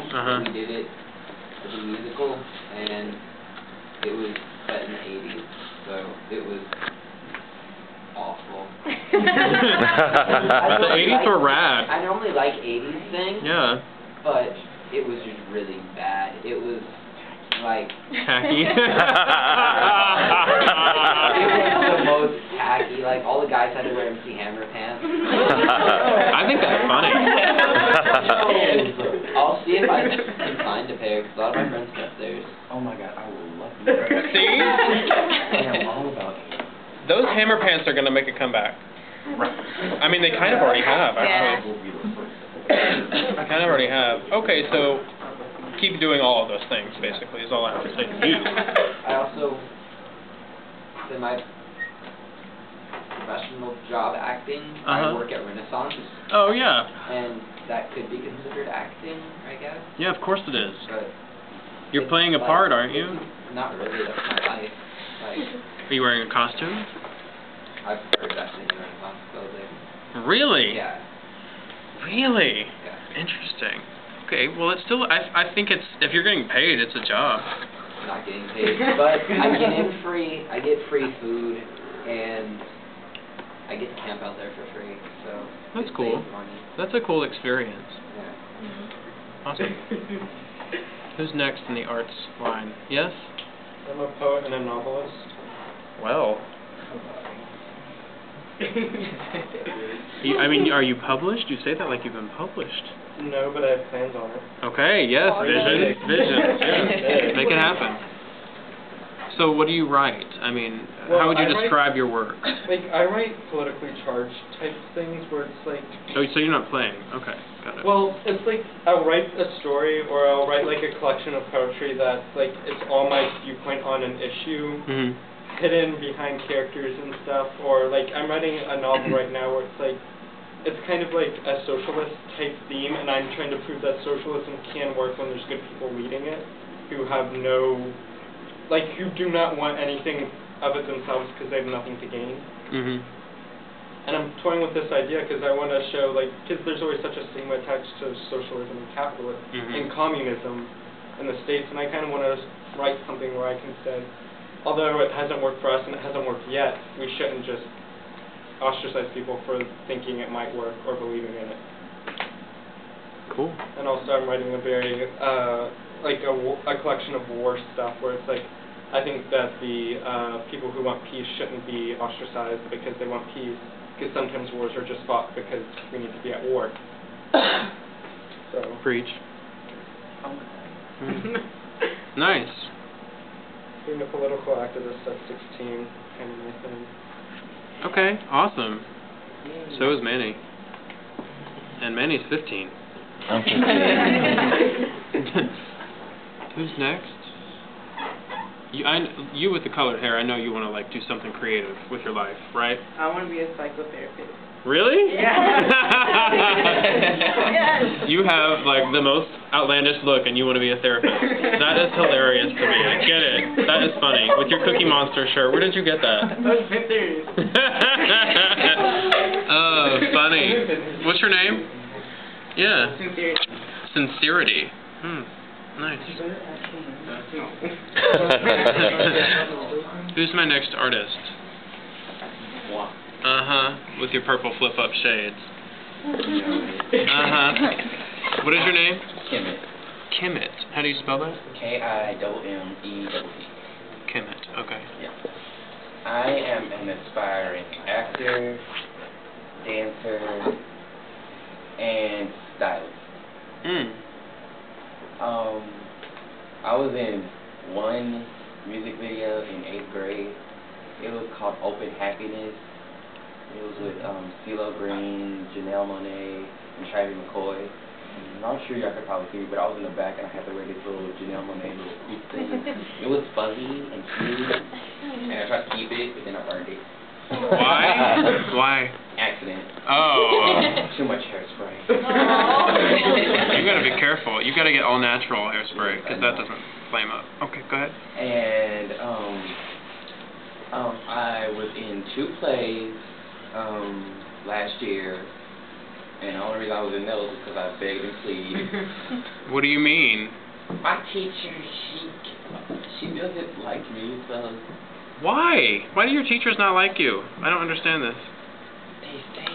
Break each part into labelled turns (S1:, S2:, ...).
S1: We did it as a musical, and it was set in the 80s, so it was awful.
S2: The 80s were rad.
S1: I normally like 80s things.
S2: Yeah.
S1: But it was just really bad. It was like
S2: tacky.
S1: It was the most tacky. Like all the guys had to wear MC Hammer pants.
S2: I think that's funny.
S1: I'll see if I can find a pair because a lot of my friends kept theirs.
S3: Oh my god, I will love you.
S2: See?
S3: I am all about it.
S2: Those Hammer pants are gonna make a comeback. I mean, they kind of already have, actually. I kind of already have. Okay, so keep doing all of those things, basically, is all I have to say to you.
S1: I also, in my professional job acting, I work at Renaissance.
S2: Oh, yeah.
S1: And that could be considered acting, I guess.
S2: Yeah, of course it is.
S1: But
S2: you're playing a part, aren't you?
S1: Not really, that's my life. Like,
S2: are you wearing a costume?
S1: I've heard that in Renaissance clothing.
S2: Really?
S1: Yeah.
S2: Really?
S1: Yeah.
S2: Interesting. Okay, well, it's still, I think it's, if you're getting paid, it's a job.
S1: I'm not getting paid, but I get free food, and I get to camp out there for free, so.
S2: That's cool. That's a cool experience.
S1: Yeah.
S2: Awesome. Who's next in the arts line? Yes?
S4: I'm a poet and a novelist.
S2: Well. I mean, are you published? You say that like you've been published.
S4: No, but I have plans on it.
S2: Okay, yes, vision. Yeah. Make it happen. So what do you write? I mean,
S4: well,
S2: how would you describe your work?
S4: Like, I write politically charged type things where it's like...
S2: Oh, so you're not playing. Okay, got it.
S4: Well, it's like, I'll write a story, or I'll write like a collection of poetry that's like, it's all my viewpoint on an issue. Hidden behind characters and stuff, or like I'm writing a novel right now where it's like, it's kind of like a socialist type theme, and I'm trying to prove that socialism can work when there's good people reading it, who have no, like, who do not want anything of it themselves because they have nothing to gain. And I'm toying with this idea because I want to show, like, because there's always such a stigma attached to socialism and capitalism and communism in the States, and I kind of want to write something where I can say, although it hasn't worked for us and it hasn't worked yet, we shouldn't just ostracize people for thinking it might work or believing in it.
S2: Cool.
S4: And also I'm writing a very, like a collection of war stuff where it's like, I think that the people who want peace shouldn't be ostracized because they want peace, because sometimes wars are just fought because we need to be at war. So.
S2: Preach. Nice.
S4: Being a political activist at 16, kind of my thing.
S2: Okay, awesome. So is Manny. And Manny's 15.
S3: I'm 15.
S2: Who's next? You with the colored hair, I know you want to like do something creative with your life, right?
S5: I want to be a psychotherapist.
S2: Really?
S5: Yeah.
S2: You have like the most outlandish look and you want to be a therapist. That is hilarious to me. I get it. That is funny. With your Cookie Monster shirt. Where did you get that?
S5: Those pictures.
S2: Oh, funny. What's your name? Yeah.
S5: Sincerity.
S2: Sincerity. Nice. Who's my next artist? With your purple flip-up shades. What is your name?
S3: Kimmett.
S2: Kimmett. How do you spell that?
S3: K-I-M-M-E-T-T.
S2: Kimmett. Okay.
S3: Yeah. I am an aspiring actor, dancer, and stylist. I was in one music video in 8th grade. It was called Open Happiness. It was with CeeLo Green, Janelle Monáe, and Travis McCoy. And I'm sure y'all could probably see me, but I was in the back and I had to wear this little Janelle Monáe little hoop thing. It was fuzzy and cute, and I tried to keep it, but then I burned it.
S2: Why? Why?
S3: Accident.
S2: Oh.
S3: Too much hairspray.
S2: You gotta be careful. You gotta get all natural hairspray, because that doesn't flame up. Okay, go ahead.
S3: And I was in 2 plays last year, And the only reason I was in those is because I begged and pleaded.
S2: What do you mean?
S3: My teacher, she doesn't like me, so...
S2: Why? Why do your teachers not like you? I don't understand this.
S3: They say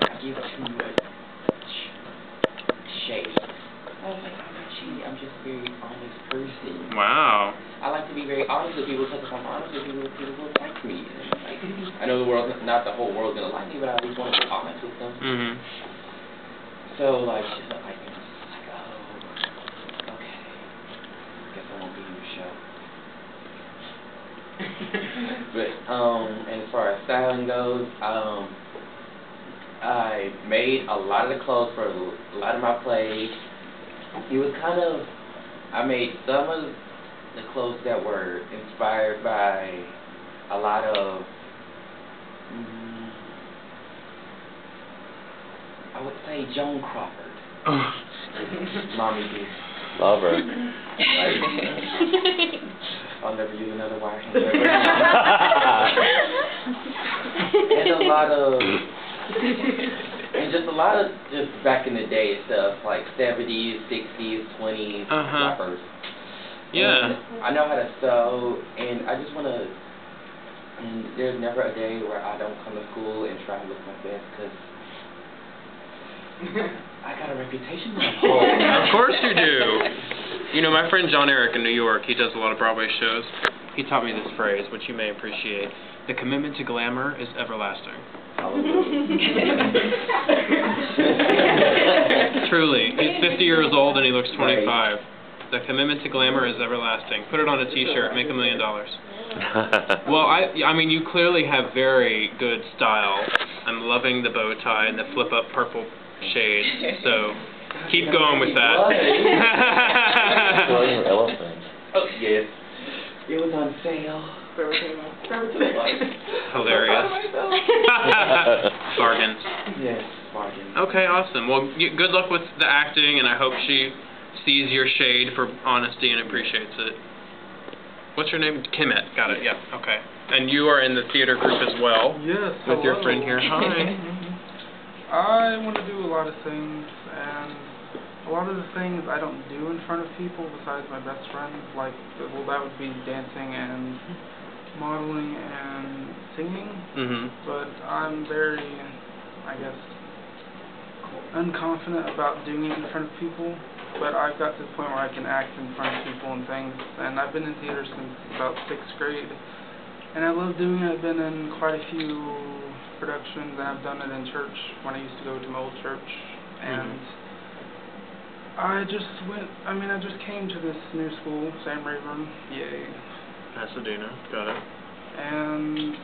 S3: I give too much shade. I was like, I'm not shady, I'm just a very honest person.
S2: Wow.
S3: I like to be very honest with people, because if I'm honest with people, people will like me. And like, I know not the whole world's gonna like me, but I at least want to be honest with them.
S2: Mm-hmm.
S3: So, like, she's not like me. I'm just like, oh, okay. Guess I won't be in your show. But, and as far as styling goes, I made a lot of the clothes for a lot of my plays. It was kind of, I made some of the clothes that were inspired by a lot of, I would say Joan Crawford. Mommy did.
S6: Love her.
S3: Like, I'll never use another wire hanger. And a lot of, just back in the day stuff, like 70s, 60s, 20s, rappers.
S2: Yeah.
S3: And I know how to sew, and I just want to, and there's never a day where I don't come to school and try to look my best, because I got a reputation to uphold.
S2: Of course you do. You know, my friend John Eric in New York, he does a lot of Broadway shows. He taught me this phrase, which you may appreciate. The commitment to glamour is everlasting. Truly. He's 50 years old and he looks 25. Right. The commitment to glamour is everlasting. Put it on a t-shirt, make $1 million. Well, I mean, you clearly have very good style. I'm loving the bow tie and the flip-up purple shade, so keep going with that.
S3: Oh, yes. It was on sale.
S2: Hilarious. Bargains.
S3: Yes, bargains.
S2: Okay, awesome. Well, good luck with the acting, and I hope she sees your shade for honesty and appreciates it. What's your name? Kimet. Got it. Yeah. Okay. And you are in the theater group as well.
S7: Yes.
S2: With your friend here. Hi.
S7: I want to do a lot of things, and a lot of the things I don't do in front of people besides my best friends, like, well, that would be dancing and modeling and singing. But I'm very, I guess, unconfident about doing it in front of people. But I've got to the point where I can act in front of people and things, and I've been in theater since about 6th grade. And I love doing it. I've been in quite a few productions, and I've done it in church when I used to go to my old church. And I just came to this new school, Sam Rayburn, yay.
S2: Pasadena, got it.
S7: And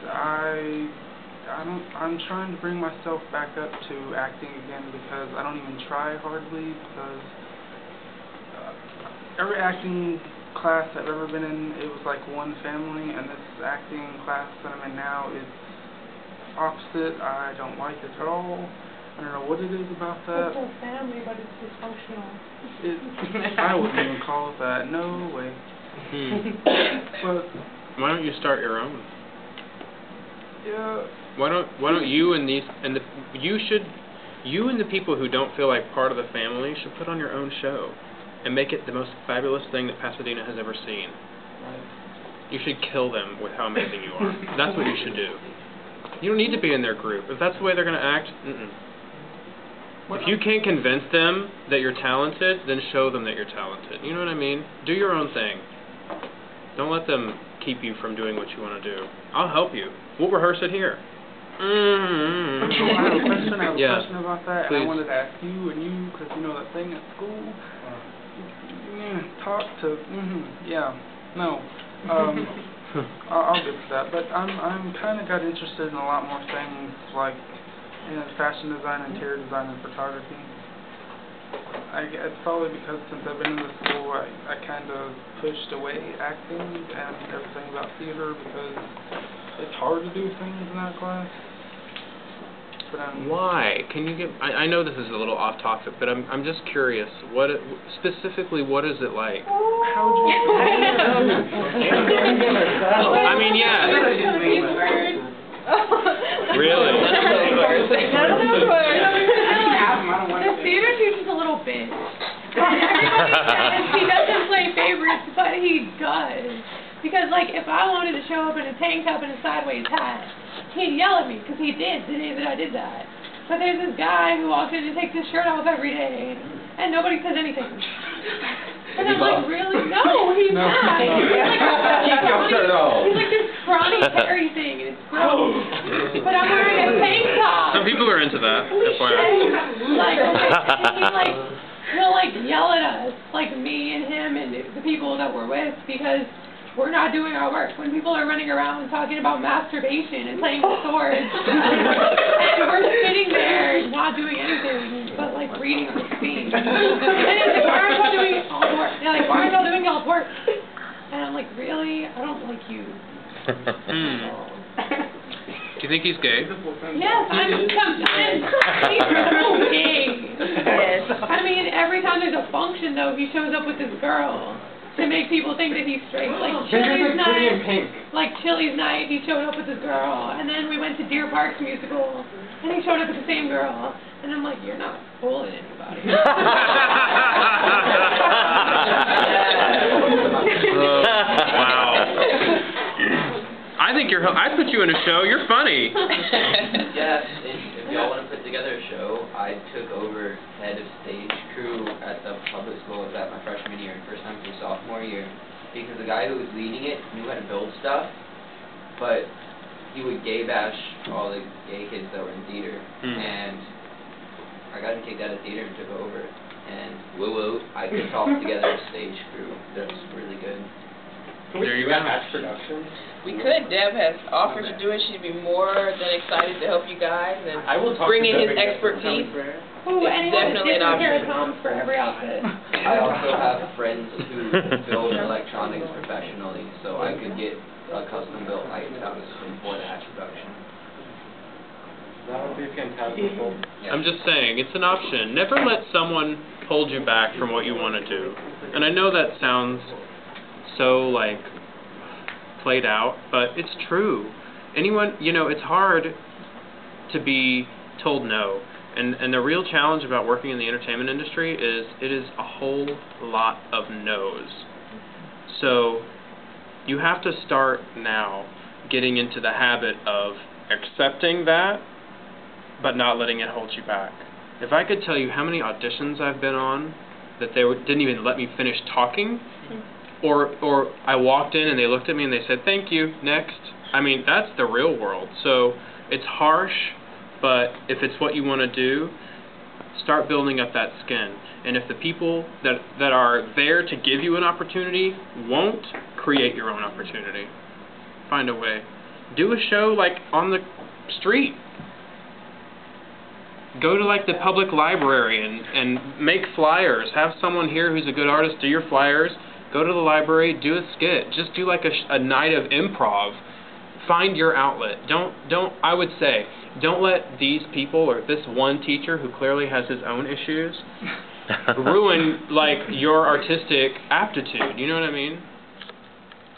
S7: I'm trying to bring myself back up to acting again, because I don't even try hardly, because every acting class I've ever been in, it was like one family, and this acting class that I'm in now is opposite. I don't like it at all. I don't know what it is about that.
S5: It's a family, but it's dysfunctional.
S7: I wouldn't even call it that. No way. But
S2: why don't you start your own?
S7: Yeah.
S2: Why don't you and the people who don't feel like part of the family should put on your own show and make it the most fabulous thing that Pasadena has ever seen.
S7: Right.
S2: You should kill them with how amazing you are. That's what you should do. You don't need to be in their group. If that's the way they're going to act, If you can't convince them that you're talented, then show them that you're talented. You know what I mean? Do your own thing. Don't let them keep you from doing what you want to do. I'll help you. We'll rehearse it here.
S7: I have a question about that.
S2: Please.
S7: And I wanted to ask you and you, because you know that thing at school. Talk to. No. I'll get to that. But I'm kind of got interested in a lot more things, like fashion design, interior design, and photography. It's probably because since I've been in the school, I kind of pushed away acting and everything about theater, because it's hard to do things in that class. But
S2: why? Can you give? I know this is a little off topic, but I'm just curious. Specifically, what is it like?
S7: How would you?
S2: I mean, yeah. Really?
S5: little bitch. And everybody says he doesn't play favorites, but he does. Because, like, if I wanted to show up in a tank top and a sideways hat, he'd yell at me, because he did the day that I did that. But there's this guy who walks in and takes his shirt off every day, and nobody says anything. And I'm like, really? No, he's not. He's like,
S3: Keep your shirt off.
S5: He's like this scrawny, hairy thing, and it's gross. But I'm wearing a tank top.
S2: Some people are into that.
S5: Like, he'll like yell at us, like me and him and the people that we're with, because we're not doing our work. When people are running around talking about masturbation and playing with swords, and we're sitting there not doing anything but like reading our screen. And it's like, why aren't y'all doing all the work? They're like, why aren't y'all doing all the work? And I'm like, really? I don't like you.
S2: Do you think he's gay?
S5: Yes, he's so gay.
S6: Yes.
S5: I mean, every time there's a function, though, he shows up with this girl to make people think that he's straight. Like Chili's night, he showed up with this girl, and then we went to Deer Park's musical, and he showed up with the same girl, and I'm like, you're not fooling anybody.
S2: Wow. I think I'd put you in a show. You're funny.
S1: Yeah, if y'all want to put together a show, I took over head of stage crew at the public school that my freshman year and first time through sophomore year, because the guy who was leading it knew how to build stuff, but he would gay bash all the gay kids that were in theater, and I got him kicked out of theater and took over, and I put off together a stage crew that was really good.
S2: There you go.
S4: Production.
S6: We could. Deb has offered to do it. She'd be more than excited to help you guys and
S4: I will talk
S6: bring
S4: to
S6: in his
S4: Deb again.
S6: expertise.
S5: Ooh, and he has a
S6: Definitely an
S5: different pair of
S6: option.
S5: Toms for every outfit.
S1: I also have friends who build electronics professionally, so I could get a custom-built lighthouse for the hatch production.
S4: That would be fantastic.
S1: Yeah.
S2: I'm just saying, it's an option. Never let someone hold you back from what you want to do. And I know that sounds so, like, played out, but it's true. Anyone, it's hard to be told no. And the real challenge about working in the entertainment industry is it is a whole lot of no's. So you have to start now getting into the habit of accepting that, but not letting it hold you back. If I could tell you how many auditions I've been on that they didn't even let me finish talking, or I walked in and they looked at me and they said, "Thank you, next." I mean, that's the real world. So it's harsh, but if it's what you want to do, start building up that skin. And if the people that are there to give you an opportunity won't, create your own opportunity. Find a way. Do a show like on the street. Go to like the public library and make flyers. Have someone here who's a good artist do your flyers. Go to the library, do a skit. Just do like a night of improv. Find your outlet. I would say, don't let these people or this one teacher who clearly has his own issues ruin like your artistic aptitude. You know what I mean?